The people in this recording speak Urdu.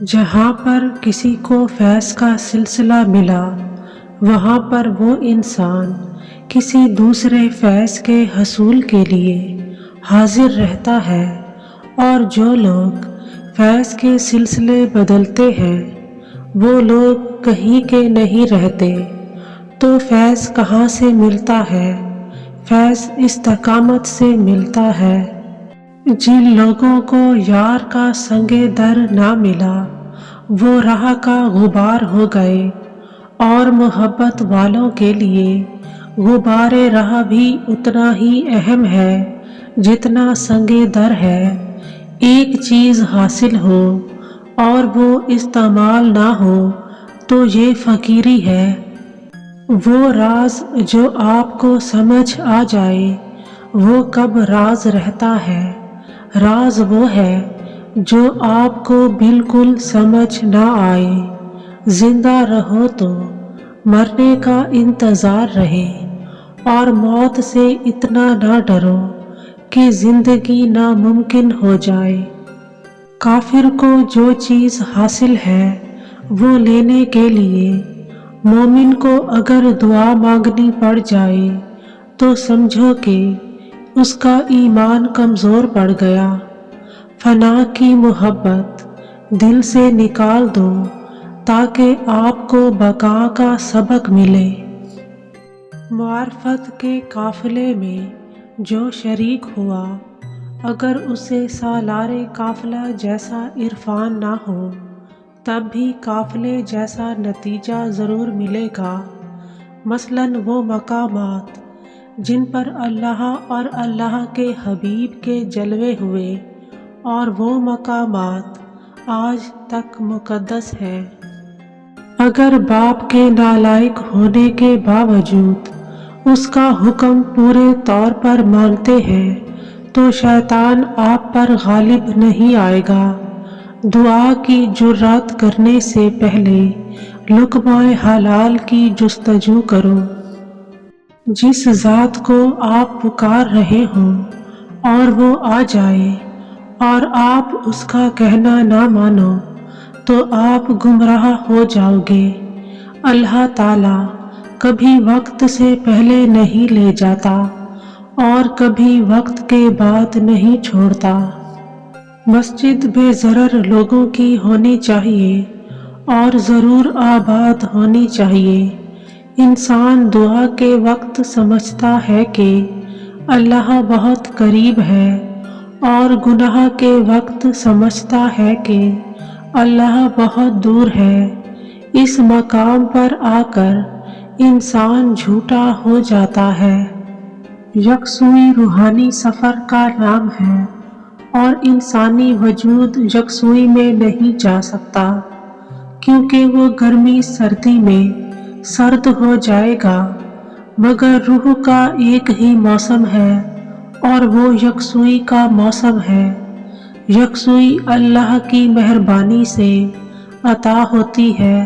جہاں پر کسی کو فیض کا سلسلہ ملا وہاں پر وہ انسان کسی دوسرے فیض کے حصول کے لیے حاضر رہتا ہے، اور جو لوگ فیض کے سلسلے بدلتے ہیں وہ لوگ کہیں کے نہیں رہتے۔ تو فیض کہاں سے ملتا ہے؟ فیض استقامت سے ملتا ہے۔ جن لوگوں کو یار کا سنگ در نہ ملا وہ راہ کا غبار ہو گئے، اور محبت والوں کے لیے غبار راہ بھی اتنا ہی اہم ہے جتنا سنگ در ہے۔ ایک چیز حاصل ہو اور وہ استعمال نہ ہو تو یہ فقیری ہے۔ وہ راز جو آپ کو سمجھ آ جائے وہ کب راز رہتا ہے؟ راز وہ ہے جو آپ کو بالکل سمجھ نہ آئے۔ زندہ رہو تو مرنے کا انتظار رہے، اور موت سے اتنا نہ ڈرو کہ زندگی ناممکن ہو جائے۔ کافر کو جو چیز حاصل ہے وہ لینے کے لیے مومن کو اگر دعا مانگنی پڑ جائے تو سمجھو کہ اس کا ایمان کمزور پڑ گیا۔ فنا کی محبت دل سے نکال دو تاکہ آپ کو بقا کا سبق ملے۔ معرفت کے قافلے میں جو شریک ہوا اگر اسے سالار قافلہ جیسا عرفان نہ ہو تب بھی قافلے جیسا نتیجہ ضرور ملے گا۔ مثلاً وہ مقامات جن پر اللہ اور اللہ کے حبیب کے جلوے ہوئے اور وہ مقامات آج تک مقدس ہیں۔ اگر باپ کے نالائق ہونے کے باوجود اس کا حکم پورے طور پر مانتے ہیں تو شیطان آپ پر غالب نہیں آئے گا۔ دعا کی جرات کرنے سے پہلے لقمہ حلال کی جستجو کرو۔ جس ذات کو آپ پکار رہے ہوں اور وہ آ جائے اور آپ اس کا کہنا نہ مانو تو آپ گمراہ ہو جاؤ گے۔ اللہ تعالیٰ کبھی وقت سے پہلے نہیں لے جاتا اور کبھی وقت کے بعد نہیں چھوڑتا۔ مسجد بے ضرر لوگوں کی ہونی چاہیے اور ضرور آباد ہونی چاہیے۔ انسان دعا کے وقت سمجھتا ہے کہ اللہ بہت قریب ہے، اور گناہ کے وقت سمجھتا ہے کہ اللہ بہت دور ہے۔ اس مقام پر آ کر انسان جھوٹا ہو جاتا ہے۔ یکسوئی روحانی سفر کا نام ہے، اور انسانی وجود یکسوئی میں نہیں جا سکتا کیونکہ وہ گرمی سردی میں سرد ہو جائے گا، مگر روح کا ایک ہی موسم ہے اور وہ یکسوئی کا موسم ہے۔ یکسوئی اللہ کی مہربانی سے عطا ہوتی ہے۔